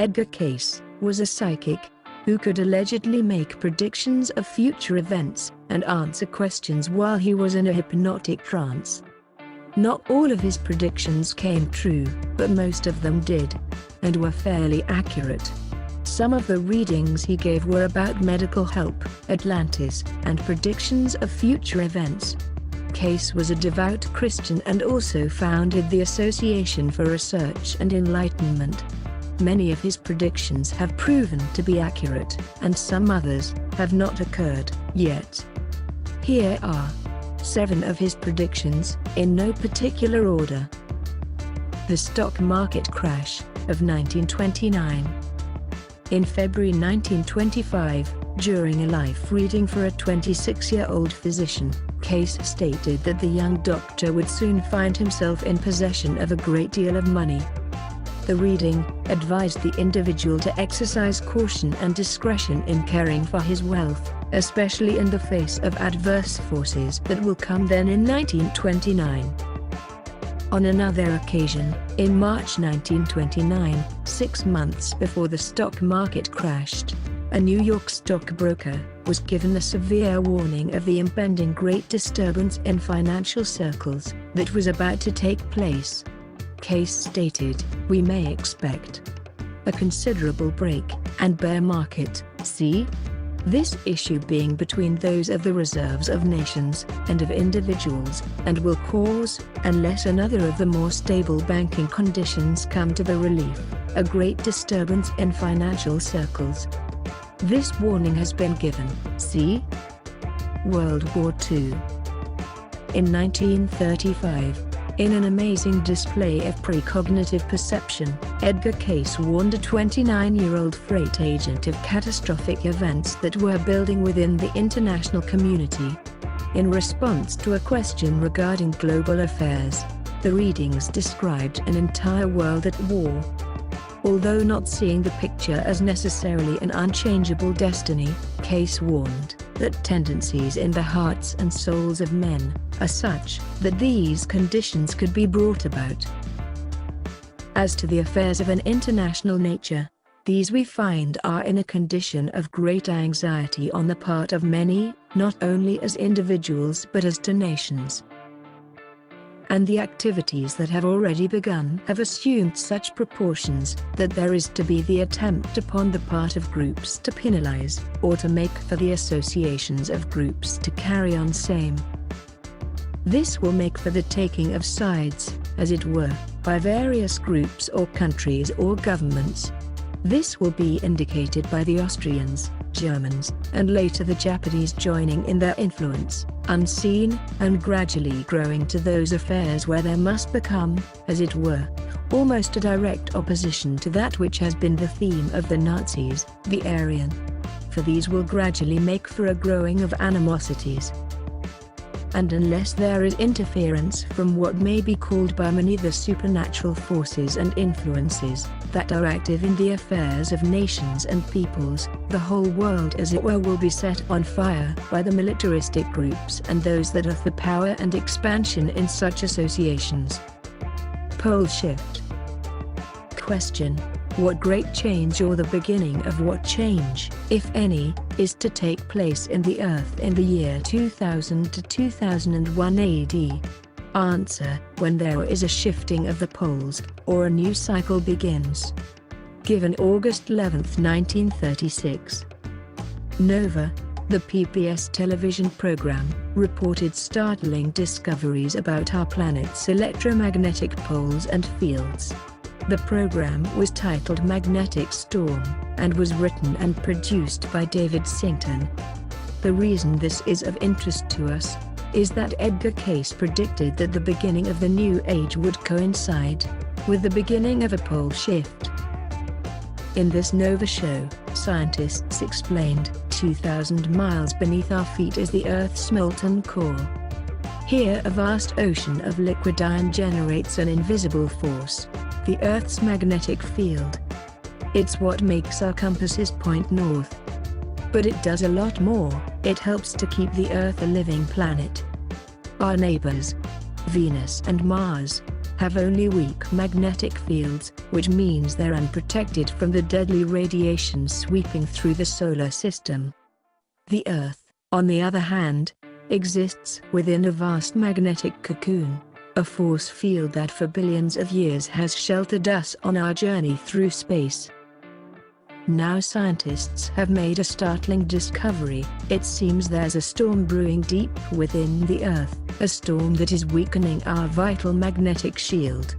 Edgar Cayce was a psychic who could allegedly make predictions of future events and answer questions while he was in a hypnotic trance. Not all of his predictions came true, but most of them did, and were fairly accurate. Some of the readings he gave were about medical help, Atlantis, and predictions of future events. Cayce was a devout Christian and also founded the Association for Research and Enlightenment. Many of his predictions have proven to be accurate, and some others have not occurred yet. Here are 7 of his predictions, in no particular order. The stock market crash of 1929. In February 1925, during a life reading for a 26-year-old physician, Cayce stated that the young doctor would soon find himself in possession of a great deal of money. The reading advised the individual to exercise caution and discretion in caring for his wealth, especially in the face of adverse forces that will come then in 1929. On another occasion, in March 1929, 6 months before the stock market crashed, a New York stockbroker was given a severe warning of the impending great disturbance in financial circles that was about to take place. Cayce stated, "We may expect a considerable break and bear market, see? This issue being between those of the reserves of nations and of individuals, and will cause, unless another of the more stable banking conditions come to the relief, a great disturbance in financial circles. This warning has been given, see? World War II. In 1935, in an amazing display of precognitive perception, Edgar Cayce warned a 29-year-old freight agent of catastrophic events that were building within the international community. In response to a question regarding global affairs, the readings described an entire world at war. Although not seeing the picture as necessarily an unchangeable destiny, Cayce warned that tendencies in the hearts and souls of men are such that these conditions could be brought about. As to the affairs of an international nature, these we find are in a condition of great anxiety on the part of many, not only as individuals but as to nations. And the activities that have already begun have assumed such proportions that there is to be the attempt upon the part of groups to penalize, or to make for the associations of groups to carry on same. This will make for the taking of sides, as it were, by various groups or countries or governments. This will be indicated by the Austrians, Germans, and later the Japanese joining in their influence, unseen, and gradually growing to those affairs where there must become, as it were, almost a direct opposition to that which has been the theme of the Nazis, the Aryan. For these will gradually make for a growing of animosities. And unless there is interference from what may be called by many the supernatural forces and influences that are active in the affairs of nations and peoples, the whole world as it were will be set on fire by the militaristic groups and those that are for power and expansion in such associations. Pole shift. Question: what great change or the beginning of what change, if any, is to take place in the Earth in the year 2000 to 2001 AD? Answer: when there is a shifting of the poles, or a new cycle begins. Given August 11, 1936. Nova, the PBS television program, reported startling discoveries about our planet's electromagnetic poles and fields. The program was titled Magnetic Storm, and was written and produced by David Sington. The reason this is of interest to us is that Edgar Cayce predicted that the beginning of the new age would coincide with the beginning of a pole shift. In this Nova show, scientists explained, 2,000 miles beneath our feet is the Earth's molten core. Here a vast ocean of liquid iron generates an invisible force, the Earth's magnetic field. It's what makes our compasses point north. But it does a lot more. It helps to keep the Earth a living planet. Our neighbors, Venus and Mars, have only weak magnetic fields, which means they're unprotected from the deadly radiation sweeping through the solar system. The Earth, on the other hand, exists within a vast magnetic cocoon, a force field that for billions of years has sheltered us on our journey through space. Now scientists have made a startling discovery. It seems there's a storm brewing deep within the Earth, a storm that is weakening our vital magnetic shield.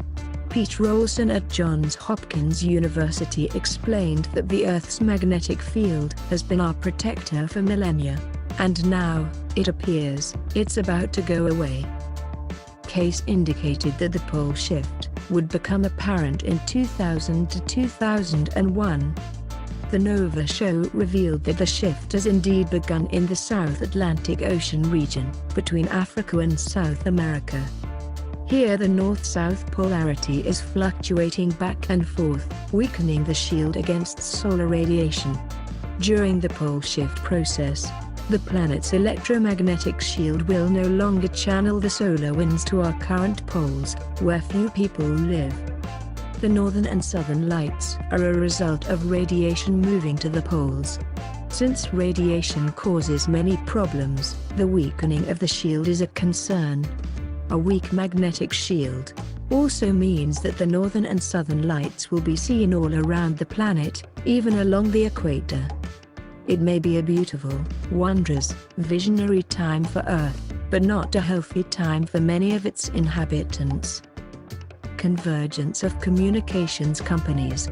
Pete Rolson at Johns Hopkins University explained that the Earth's magnetic field has been our protector for millennia, and now, it appears, it's about to go away. Cayce indicated that the pole shift would become apparent in 2000 to 2001. The Nova show revealed that the shift has indeed begun in the South Atlantic Ocean region, between Africa and South America. Here the north-south polarity is fluctuating back and forth, weakening the shield against solar radiation. During the pole shift process, the planet's electromagnetic shield will no longer channel the solar winds to our current poles, where few people live. The northern and southern lights are a result of radiation moving to the poles. Since radiation causes many problems, the weakening of the shield is a concern. A weak magnetic shield also means that the northern and southern lights will be seen all around the planet, even along the equator. It may be a beautiful, wondrous, visionary time for Earth, but not a healthy time for many of its inhabitants. Convergence of communications companies.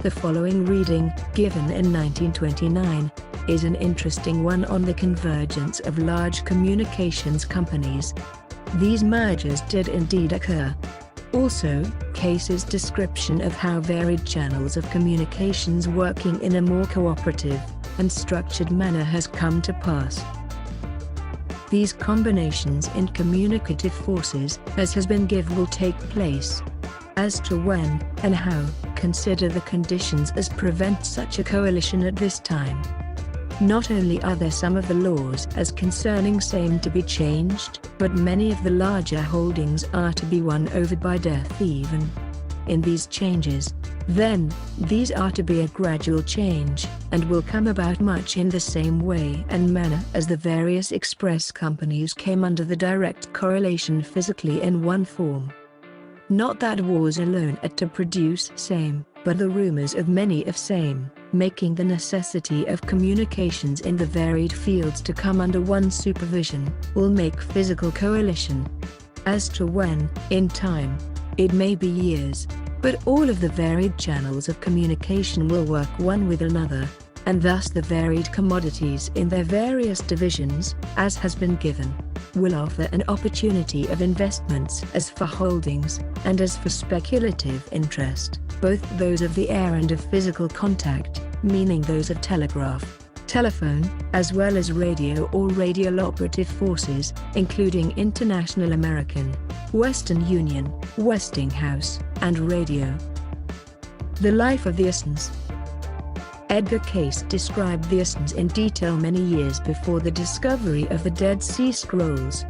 The following reading, given in 1929, is an interesting one on the convergence of large communications companies. These mergers did indeed occur. Also, Cayce's description of how varied channels of communications working in a more cooperative and structured manner has come to pass. These combinations in communicative forces, as has been given, will take place. As to when and how, consider the conditions as prevent such a coalition at this time. Not only are there some of the laws as concerning same to be changed, but many of the larger holdings are to be won over by death even. In these changes, then, these are to be a gradual change, and will come about much in the same way and manner as the various express companies came under the direct correlation physically in one form. Not that wars alone are to produce same, but the rumors of many of same, making the necessity of communications in the varied fields to come under one supervision, will make physical coalition. As to when, in time, it may be years, but all of the varied channels of communication will work one with another, and thus the varied commodities in their various divisions, as has been given, will offer an opportunity of investments as for holdings, and as for speculative interest, both those of the air and of physical contact, meaning those of telegraph, telephone, as well as radio or radial operative forces, including International American, Western Union, Westinghouse, and radio. The life of the Essence. Edgar Cayce described the Essence in detail many years before the discovery of the Dead Sea Scrolls.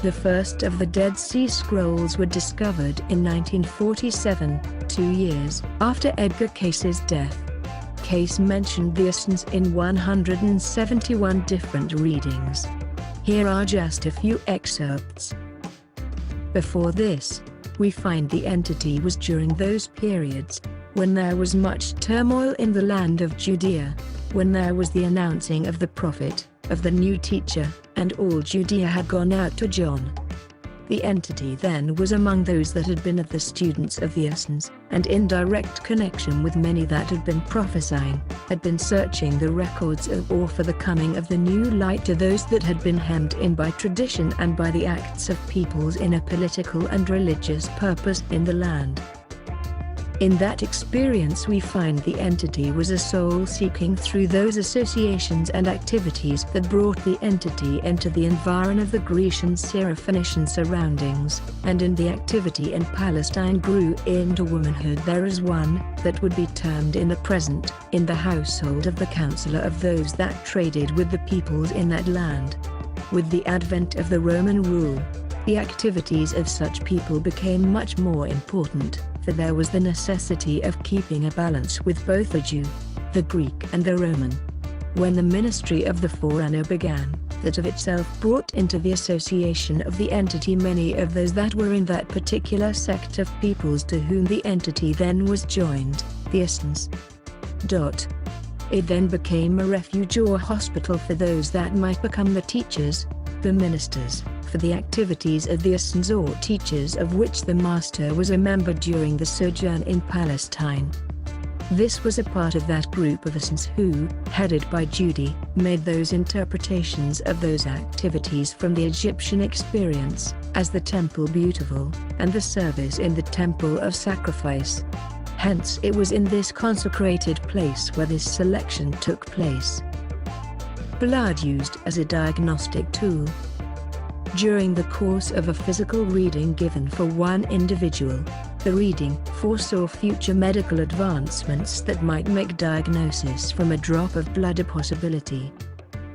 The first of the Dead Sea Scrolls were discovered in 1947, 2 years after Edgar Cayce's death. Cayce mentioned the Essence in 171 different readings. Here are just a few excerpts. Before this, we find the entity was during those periods, when there was much turmoil in the land of Judea, when there was the announcing of the prophet, of the new teacher, and all Judea had gone out to John. The entity then was among those that had been of the students of the Essence, and in direct connection with many that had been prophesying, had been searching the records of or for the coming of the new light to those that had been hemmed in by tradition and by the acts of peoples in a political and religious purpose in the land. In that experience we find the entity was a soul seeking through those associations and activities that brought the entity into the environ of the Grecian Syrophoenician surroundings, and in the activity in Palestine grew into womanhood there is one, that would be termed in the present, in the household of the counselor of those that traded with the peoples in that land. With the advent of the Roman rule, The activities of such people became much more important, for there was the necessity of keeping a balance with both the Jew, the Greek and the Roman. When the ministry of the Forerunner began, that of itself brought into the association of the entity many of those that were in that particular sect of peoples to whom the entity then was joined, the essence. It then became a refuge or hospital for those that might become the teachers, the ministers, for the activities of the essence or teachers of which the master was a member during the sojourn in Palestine. This was a part of that group of essence who, headed by Judy, made those interpretations of those activities from the Egyptian experience, as the temple beautiful, and the service in the temple of sacrifice. Hence it was in this consecrated place where this selection took place. Blood used as a diagnostic tool. During the course of a physical reading given for one individual, the reading foresaw future medical advancements that might make diagnosis from a drop of blood a possibility.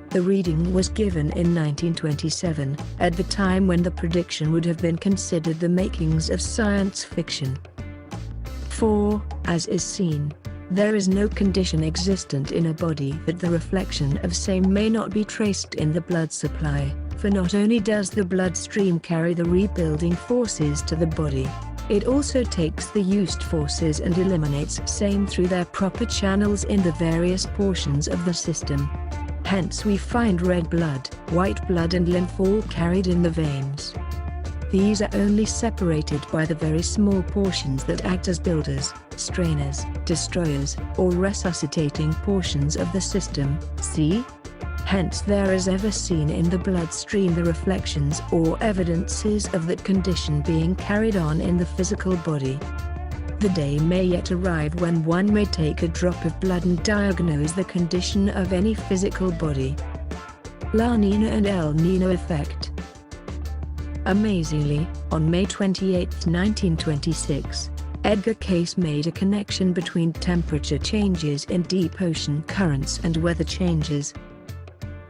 The reading was given in 1927, at the time when the prediction would have been considered the makings of science fiction. For, as is seen, there is no condition existent in a body that the reflection of same may not be traced in the blood supply, for not only does the bloodstream carry the rebuilding forces to the body, it also takes the used forces and eliminates same through their proper channels in the various portions of the system. Hence we find red blood, white blood and lymph all carried in the veins. These are only separated by the very small portions that act as builders, strainers, destroyers, or resuscitating portions of the system, see? Hence there is ever seen in the bloodstream the reflections or evidences of that condition being carried on in the physical body. The day may yet arrive when one may take a drop of blood and diagnose the condition of any physical body. La Nina and El Nino effect. Amazingly, on May 28, 1926, Edgar Cayce made a connection between temperature changes in deep ocean currents and weather changes.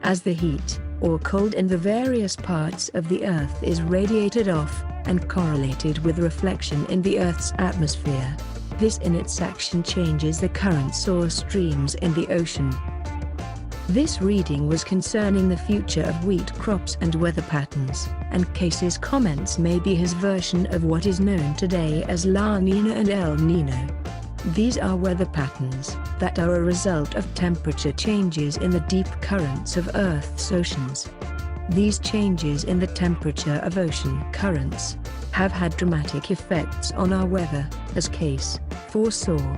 As the heat, or cold in the various parts of the Earth is radiated off, and correlated with reflection in the Earth's atmosphere, this in its action changes the currents or streams in the ocean. This reading was concerning the future of wheat crops and weather patterns, and Cayce's comments may be his version of what is known today as La Nina and El Nino. These are weather patterns that are a result of temperature changes in the deep currents of Earth's oceans. These changes in the temperature of ocean currents have had dramatic effects on our weather, as Cayce foresaw.